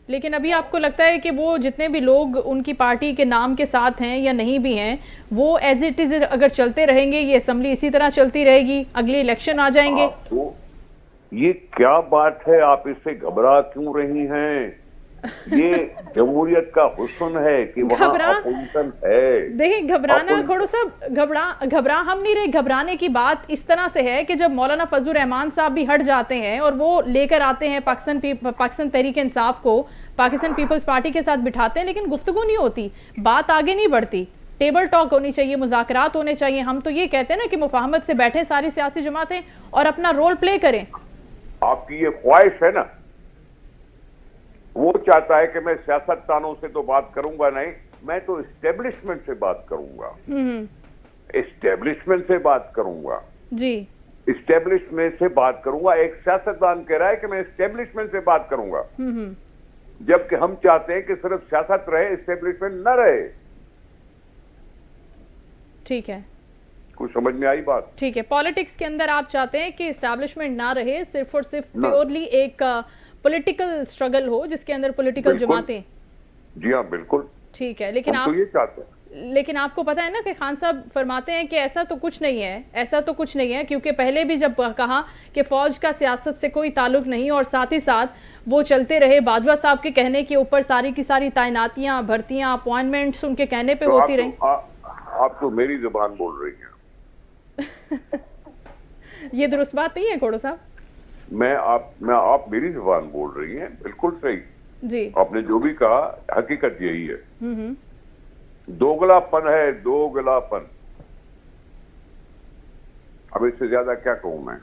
लेकिन अभी आपको लगता है कि वो जितने भी लोग उनकी पार्टी के नाम के साथ हैं या नहीं भी हैं, वो एज इट इज अगर चलते रहेंगे, ये असेंबली इसी तरह चलती रहेगी, अगले इलेक्शन आ जाएंगे? तो ये क्या बात है? आप इससे घबरा क्यों रही हैं? ये जमहूरियत का हुस्न है कि वहाँ अपोजिशन है। देखिए, घबराना खोड़ो साहब, घबरा हम नहीं रहे। घबराने की बात इस तरह से है कि जब मौलाना फजलुर रहमान साहब भी हट जाते हैं और वो लेकर आते हैं पाकिस्तान तहरीक इंसाफ को पाकिस्तान पीपल्स पार्टी के साथ बिठाते हैं, लेकिन गुफ्तगू नहीं होती, बात आगे नहीं बढ़ती। टेबल टॉक होनी चाहिए, मुज़ाकरात होने चाहिए। हम तो ये कहते हैं ना कि मुफाहमत से बैठे सारी सियासी जमातें और अपना रोल प्ले करें। आपकी ये ख्वाहिश है ना, वो चाहता है कि मैं सियासतदानों से तो बात करूंगा नहीं, मैं तो एस्टेब्लिशमेंट से बात करूंगा, एस्टेब्लिशमेंट से बात करूंगा जी, एस्टेब्लिशमेंट से बात करूंगा। एक सियासतदान कह रहा है कि मैं एस्टेब्लिशमेंट से बात करूंगा, जबकि हम चाहते हैं कि सिर्फ सियासत रहे, एस्टेब्लिशमेंट न रहे। ठीक है, कुछ समझ में आई बात? ठीक है, पॉलिटिक्स के अंदर आप चाहते हैं कि एस्टैब्लिशमेंट ना रहे, सिर्फ और सिर्फ प्योरली एक पॉलिटिकल स्ट्रगल हो जिसके अंदर पॉलिटिकल जमातें। जी हाँ, बिल्कुल। ठीक है, लेकिन आप तो ये चाहते हैं। लेकिन आपको पता है ना कि खान साहब फरमाते हैं कि ऐसा तो कुछ नहीं है, ऐसा तो कुछ नहीं है, क्योंकि पहले भी जब कहा कि फौज का सियासत से कोई ताल्लुक नहीं, और साथ ही साथ वो चलते रहे बाजवा साहब के कहने के ऊपर सारी की सारी तैनातियां, भर्तियां, अपॉइंटमेंट्स उनके कहने पे तो होती रही। आप तो मेरी जुबान बोल रही हैं। ये दुरुस्त बात नहीं है खोड़ो साहब। आप मेरी जुबान बोल रही हैं, बिल्कुल सही जी। आपने जो भी कहा हकीकत यही है। दोगलापन है, दोगलापन। अब इससे ज्यादा क्या कहूं मैं।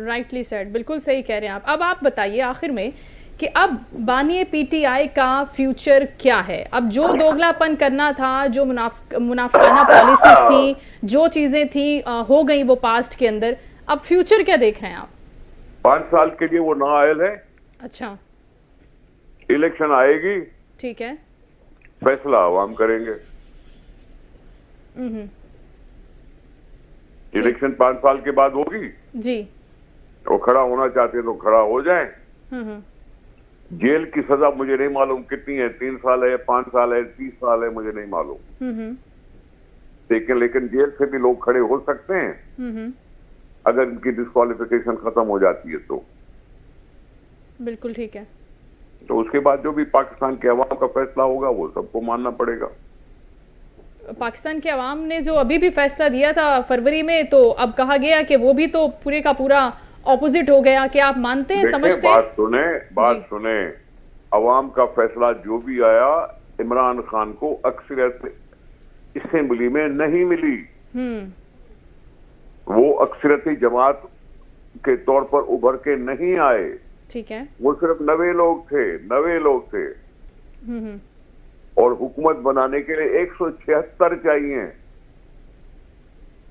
राइटली सेड, बिल्कुल सही कह रहे हैं आप। अब आप बताइए आखिर में कि अब बानिए पीटीआई का फ्यूचर क्या है? अब जो दोगलापन करना था, जो मुनाफिकाना पॉलिसीज थी, जो चीजें थी हो गई वो पास्ट के अंदर, अब फ्यूचर क्या देख रहे हैं आप? 5 साल के लिए वो नाअहल है। अच्छा, इलेक्शन आएगी, ठीक है, फैसला अवाम करेंगे। इलेक्शन 5 साल के बाद होगी जी। वो खड़ा होना चाहते हैं तो खड़ा हो जाए। जेल की सजा मुझे नहीं मालूम कितनी है, 3 साल है, 5 साल है, 30 साल है, मुझे नहीं मालूम। लेकिन जेल से भी लोग खड़े हो सकते हैं अगर इनकी डिस्क्वालिफिकेशन खत्म हो जाती है तो। बिल्कुल ठीक है। तो उसके बाद जो भी पाकिस्तान के अवाम का फैसला होगा वो सबको मानना पड़ेगा। पाकिस्तान के अवाम ने जो अभी भी फैसला दिया था फरवरी में, तो अब कहा गया कि वो भी तो पूरे का पूरा ऑपोजिट हो गया। क्या आप मानते हैं, समझते हैं? बात सुने, अवाम का फैसला जो भी आया, इमरान खान को अक्सरियत असेंबली में नहीं मिली। वो अक्सरियती जमात के तौर पर उभर के नहीं आए। ठीक है। वो सिर्फ 90 लोग थे और हुकूमत बनाने के लिए 176 चाहिए,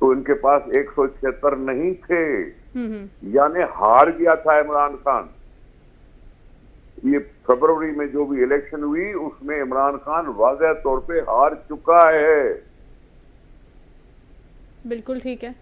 तो इनके पास 176 नहीं थे, यानी हार गया था इमरान खान। ये फरवरी में जो भी इलेक्शन हुई उसमें इमरान खान वाज़ेह तौर पे हार चुका है। बिल्कुल ठीक है।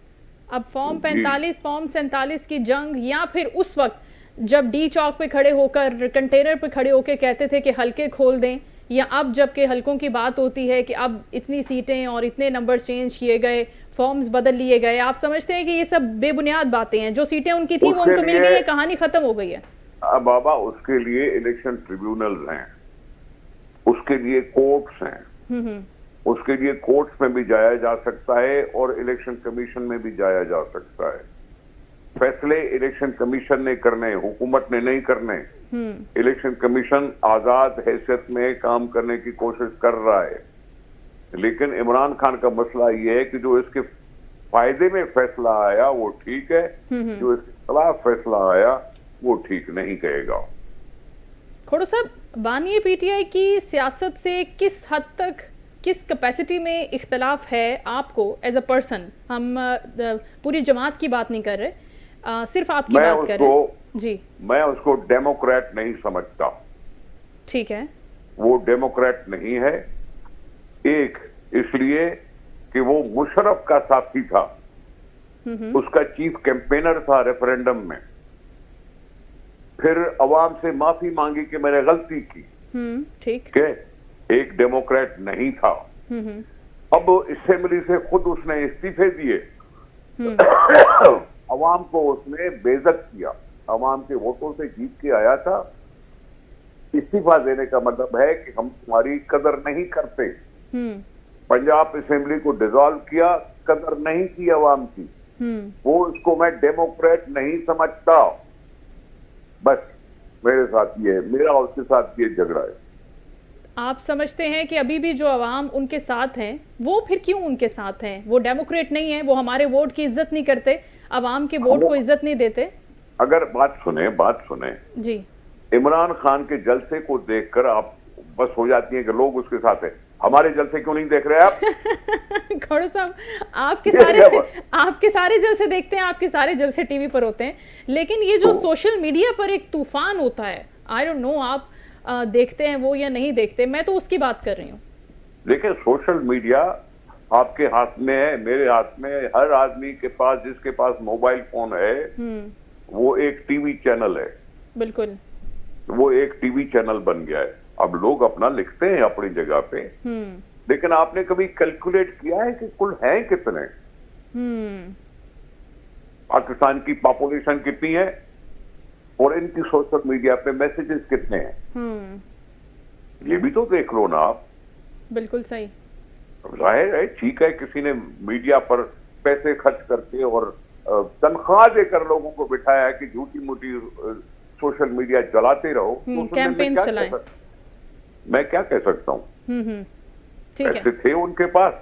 अब फॉर्म 45, फॉर्म 47 की जंग, या फिर उस वक्त जब डी चौक पे खड़े होकर, कंटेनर पे खड़े होकर कहते थे कि हल्के खोल दें, या अब जबकि हल्कों की बात होती है कि अब इतनी सीटें और इतने नंबर चेंज किए गए, फॉर्म्स बदल लिए गए, आप समझते हैं कि ये सब बेबुनियाद बातें हैं? जो सीटें उनकी थी वो उनको मिल गई है, कहानी खत्म हो गई है। बाबा, उसके लिए इलेक्शन ट्रिब्यूनल्स हैं, उसके लिए कोर्ट्स हैं, उसके लिए कोर्ट्स में भी जाया जा सकता है और इलेक्शन कमीशन में भी जाया जा सकता है। फैसले इलेक्शन कमीशन ने करने, हुकूमत ने नहीं करने। इलेक्शन कमीशन आजाद हैसियत में काम करने की कोशिश कर रहा है, लेकिन इमरान खान का मसला ये है कि जो इसके फायदे में फैसला आया वो ठीक है, जो इसके खिलाफ फैसला आया वो ठीक नहीं कहेगा। खोड़ो साहब, बानिए पीटीआई की सियासत से किस हद तक, किस कैपेसिटी में इख्तलाफ है आपको एज अ पर्सन? हम पूरी जमात की बात नहीं कर रहे, सिर्फ आपकी बात कर रहे हैं। जी। मैं उसको डेमोक्रेट नहीं समझता। ठीक है। वो डेमोक्रेट नहीं है, एक इसलिए कि वो मुशर्रफ का साथी था, उसका चीफ कैंपेनर था रेफरेंडम में, फिर अवाम से माफी मांगी कि मैंने गलती की। ठीक है, एक डेमोक्रेट नहीं था। अब असेंबली से खुद उसने इस्तीफे दिए, अवाम को उसने बेइज्जत किया, अवाम के वोटों से जीत के आया था। इस्तीफा देने का मतलब है कि हम तुम्हारी कदर नहीं करते। पंजाब असेंबली को डिसॉल्व किया, कदर नहीं की अवाम की। वो इसको मैं डेमोक्रेट नहीं समझता। बस मेरे साथ ये, मेरा उसके साथ ये झगड़ा है। आप समझते हैं कि अभी भी जो अवाम उनके साथ हैं, वो फिर क्यों उनके साथ हैं? वो डेमोक्रेट नहीं है, वो हमारे वोट की इज्जत नहीं करते, अवाम के वोट को इज्जत नहीं देते। अगर बात सुने जी, इमरान खान के जलसे को देखकर आप बस हो जाती हैं कि लोग उसके साथ हैं। हमारे जलसे क्यों नहीं देख रहे आप? खोड़ो साहब, आपके सारे जलसे देखते हैं, आपके सारे जलसे टीवी पर होते हैं, लेकिन ये जो सोशल मीडिया पर एक तूफान होता है, आई डोंट नो आप देखते हैं वो या नहीं देखते, मैं तो उसकी बात कर रही हूँ। देखिए, सोशल मीडिया आपके हाथ में है, मेरे हाथ में, हर आदमी के पास, जिसके पास मोबाइल फोन है वो एक टीवी चैनल है। बिल्कुल, वो एक टीवी चैनल बन गया है। अब लोग अपना लिखते हैं अपनी जगह पे, लेकिन आपने कभी कैलकुलेट किया है कि कुल हैं कितने? पाकिस्तान की पॉपुलेशन कितनी है और इनकी सोशल मीडिया पे मैसेजेस कितने हैं? ये भी तो देख लो ना आप। बिल्कुल सही। जाहिर है, ठीक है, किसी ने मीडिया पर पैसे खर्च करके और तनख्वाह देकर लोगों को बिठाया है कि झूठी मूठी सोशल मीडिया चलाते रहो, तो कैंपेन चलाएं। मैं क्या कह सकता हूँ? पैसे थे उनके पास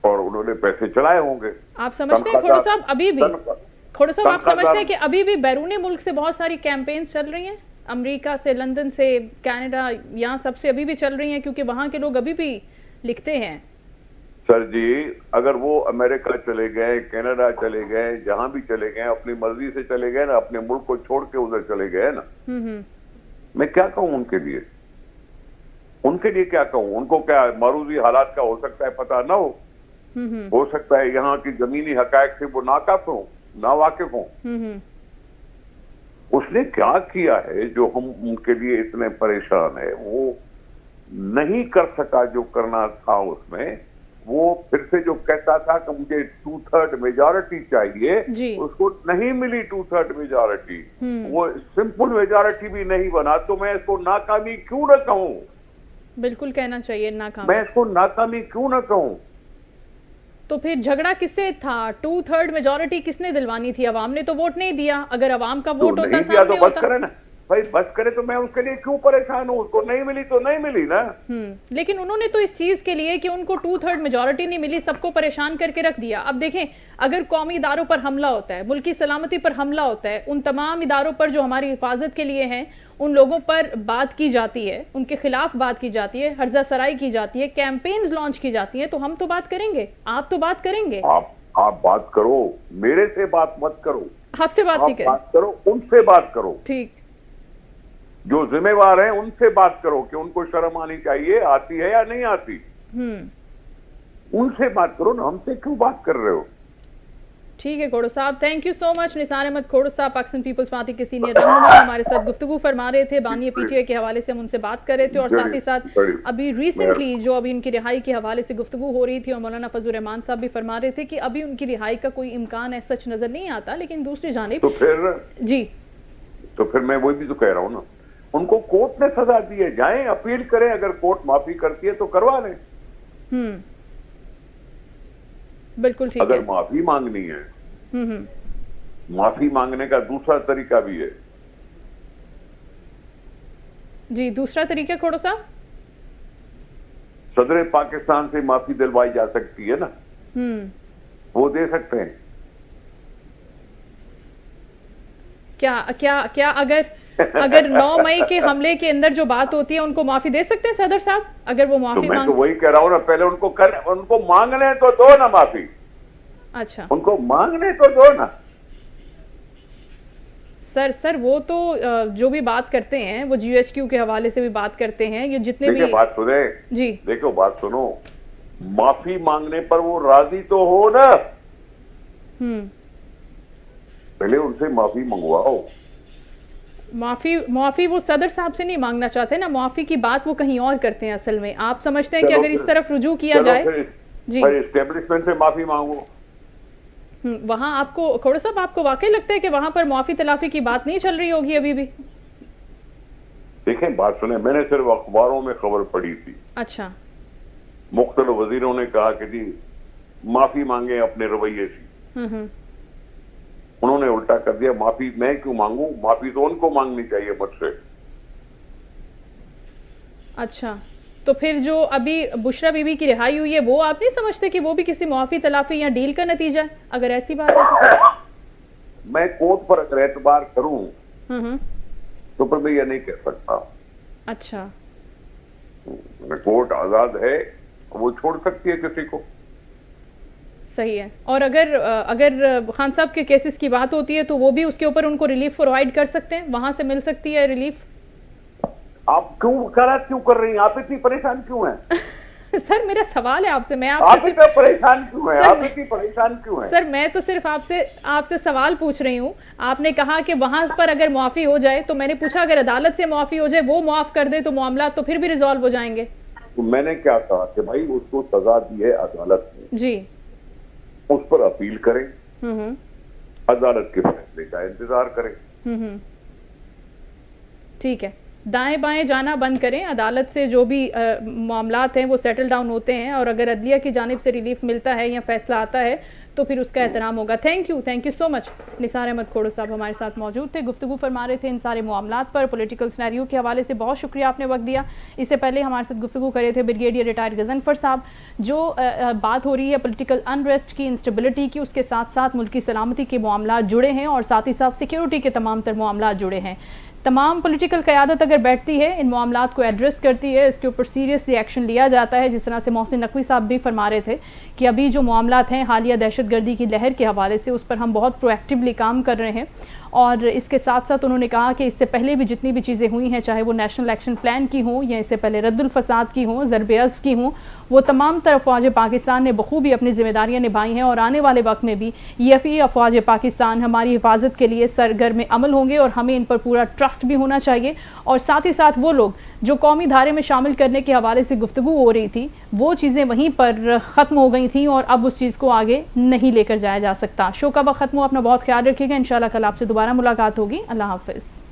और उन्होंने पैसे चलाए होंगे। आप समझते हैं खोड़ो साहब, अभी भी खोड़ो साहब आप समझते हैं कि अभी भी बैरूनी मुल्क से बहुत सारी कैंपेन्स चल रही हैं, अमेरिका से, लंदन से, कनाडा, यहाँ सबसे अभी भी चल रही हैं, क्योंकि वहाँ के लोग अभी भी लिखते हैं। सर जी, अगर वो अमेरिका चले गए, कनाडा चले गए, जहां भी चले गए, अपनी मर्जी से चले गए ना, अपने मुल्क को छोड़ के उधर चले गए ना, मैं क्या कहूं उनके लिए? उनके लिए क्या कहूं? उनको क्या मारूजी हालात का हो सकता है पता ना हो सकता है यहाँ की जमीनी हकायक से वो नाकाफ हो, ना वाकिफ हो। उसने क्या किया है जो हम उनके लिए इतने परेशान है? वो नहीं कर सका जो करना था उसमें। वो फिर से जो कहता था कि मुझे 2/3 मेजॉरिटी चाहिए, उसको नहीं मिली 2/3 मेजॉरिटी। वो सिंपल मेजॉरिटी भी नहीं बना, तो मैं इसको नाकामी क्यों न कहूं? बिल्कुल कहना चाहिए नाकामी। मैं इसको नाकामी क्यों न कहूं? तो फिर झगड़ा किससे था? 2/3 मेजॉरिटी किसने दिलवानी थी? अवाम ने तो वोट नहीं दिया। अगर अवाम का वोट होता सामने तो बस करे ना भाई, बस करे, तो मैं उसके लिए क्यों परेशान हूँ? उसको नहीं मिली तो नहीं मिली ना। लेकिन उन्होंने तो इस चीज के लिए कि उनको 2/3 मेजॉरिटी नहीं मिली, सबको परेशान करके रख दिया। अब देखें, अगर कौमी इदारों पर हमला होता है, मुल्क की सलामती पर हमला होता है, उन तमाम इदारों पर जो हमारी हिफाजत के लिए हैं, उन लोगों पर बात की जाती है, उनके खिलाफ बात की जाती है, हर्जा सराई की जाती है, कैंपेन्स लॉन्च की जाती है, तो हम तो बात करेंगे, आप तो बात करेंगे। आप बात करो, मेरे से बात मत करो। आपसे बात नहीं करें, बात करो, उनसे बात करो। ठीक, जो जिम्मेवार हैं उनसे बात करो कि उनको शर्म आनी चाहिए, आती है या नहीं आती। उनसे बात करो ना, हमसे क्यों बात कर रहे हो? ठीक है खोड़ो साहब, thank you so much. Nisar Ahmed Khoro साहब पाकिस्तान पीपल्स पार्टी के सीनियर रहनुमा हमारे साथ गुफ्तगू फरमा रहे थे, बानी पीटीआई के हवाले से हम उनसे बात कर रहे थे, और साथ ही साथ अभी रिसेंटली जो अभी उनकी रिहाई के हवाले से गुफ्तगू हो रही थी, और मौलाना फजल रहमान साहब भी फरमा रहे थे कि अभी उनकी रिहाई का कोई इम्कान है सच नजर नहीं आता। लेकिन दूसरी जानिब तो फिर मैं वही भी तो कह रहा हूँ ना, उनको कोर्ट ने सजा दी है, जाएं अपील करें, अगर कोर्ट माफी करती है तो करवा लें। बिल्कुल ठीक है। अगर माफी मांगनी है, माफी मांगने का दूसरा तरीका भी है। जी, दूसरा तरीका खोड़ो साहब? सदर पाकिस्तान से माफी दिलवाई जा सकती है ना, वो दे सकते हैं। क्या क्या क्या अगर 9 मई के हमले के अंदर जो बात होती है, उनको माफी दे सकते हैं सदर साहब? अगर वो माफी तो मैं तो वही कह रहा हूँ ना, पहले उनको मांगने तो दो ना माफी। अच्छा, उनको मांगने तो दो ना। सर वो तो जो भी बात करते हैं वो GHQ के हवाले से भी बात करते हैं, ये जितने भी बात सुने जी, देखो बात सुनो, माफी मांगने पर वो राजी तो हो ना। पहले उनसे माफी मंगवाओ। माफी वो सदर साहब से नहीं मांगना चाहते ना, माफी की बात वो कहीं और करते हैं असल में। आप समझते हैं कि अगर इस तरफ रुजू किया जाए जी, एस्टेब्लिशमेंट से माफी मांगो। वहां आपको खोड़ो साहब, आपको वाकई लगता है कि वहां पर माफी तलाफी की बात नहीं चल रही होगी अभी भी? देखें, बात सुने, मैंने सिर्फ अखबारों में खबर पढ़ी थी। अच्छा, मुख्तलिफ वजीरों ने कहा कि जी माफी मांगे अपने रवैये से। उन्होंने उल्टा कर दिया, माफी मैं क्यों मांगू, माफी तो उनको मांगनी चाहिए मुझसे। अच्छा, तो फिर जो अभी बुशरा बीबी की रिहाई हुई है, वो आप नहीं समझते कि वो भी किसी माफी तलाफी या डील का नतीजा है? अगर ऐसी बात है तो मैं कोर्ट पर अगर एतबार करूं तो फिर मैं ये नहीं कह सकता। अच्छा, कोर्ट आजाद है, वो छोड़ सकती है किसी को। सही है। और अगर खान साहब के केसेस की बात होती है तो वो भी उसके ऊपर उनको रिलीफ प्रोवाइड कर सकते हैं, वहां से मिल सकती है रिलीफ। आप क्यों कर रही हैं? आप इतनी परेशान क्यों हैं? सर मेरा सवाल है आपसे, मैं आप इतना परेशान क्यों हैं? आप इतनी परेशान क्यों हैं? सर मैं तो सिर्फ आपसे सवाल पूछ रही हूँ। आपने कहा कि वहां पर अगर माफी हो जाए, तो मैंने पूछा अगर अदालत से माफी हो जाए, वो माफ कर दे तो मामला तो फिर भी रिजॉल्व हो जाएंगे। तो मैंने क्या कहा कि भाई उसको सजा दी है अदालत ने, जी, उस पर अपील करें, हम्म, अदालत के फैसले का इंतजार करें। हम्म, ठीक है। दाएं बाएं जाना बंद करें, अदालत से जो भी मामलात हैं वो सेटल डाउन होते हैं, और अगर अदलिया की जानिब से रिलीफ मिलता है या फैसला आता है तो फिर उसका एहतराम होगा। Thank you so much. Nisar Ahmed Khoro साहब हमारे साथ मौजूद थे, गुफ्तगू फरमा रहे थे इन सारे मामलात पर, पॉलिटिकल सिनेरियो के हवाले से। बहुत शुक्रिया आपने वक्त दिया। इससे पहले हमारे साथ गुफ्तगू करे थे ब्रिगेडियर रिटायर्ड गजनफर साहब। जो बात हो रही है पॉलिटिकल अनरेस्ट की, इंस्टेबिलिटी की, उसके साथ साथ मुल्क की सलामती के मामला जुड़े हैं और साथ ही साथ सिक्योरिटी के तमाम तर मामला जुड़े हैं। तमाम पॉलिटिकल क़यादत अगर बैठती है, इन मामलात को एड्रेस करती है, इसके ऊपर सीरियसली एक्शन लिया जाता है, जिस तरह से मोहसिन नकवी साहब भी फरमा रहे थे कि अभी जो मामलात हैं हालिया दहशतगर्दी की लहर के हवाले से, उस पर हम बहुत प्रोएक्टिवली काम कर रहे हैं। और इसके साथ साथ उन्होंने कहा कि इससे पहले भी जितनी भी चीज़ें हुई हैं, चाहे वो नेशनल एक्शन प्लान की हों या इससे पहले रद्दुल फसाद की हों, ज़रब-ए-अज़्फ़ की हों, वो तमाम तरफ फ़ौज पाकिस्तान ने बखूबी अपनी ज़िम्मेदारियाँ निभाई हैं और आने वाले वक्त में भी EFE फ़ौज पाकिस्तान हमारी हिफाजत के लिए सरगर्म अमल होंगे और हमें इन पर पूरा ट्रस्ट भी होना चाहिए। और साथ ही साथ वो लोग जो कौमी धारे में शामिल करने के हवाले से गुफ्तगू हो रही थी, वो चीज़ें वहीं पर ख़त्म हो गई थी और अब उस चीज़ को आगे नहीं लेकर जाया जा सकता। शो का वक्त ख़त्म हुआ, अपना बहुत ख्याल रखिएगा। इंशाल्लाह कल आपसे दोबारा मुलाकात होगी। अल्लाह हाफ़िज़।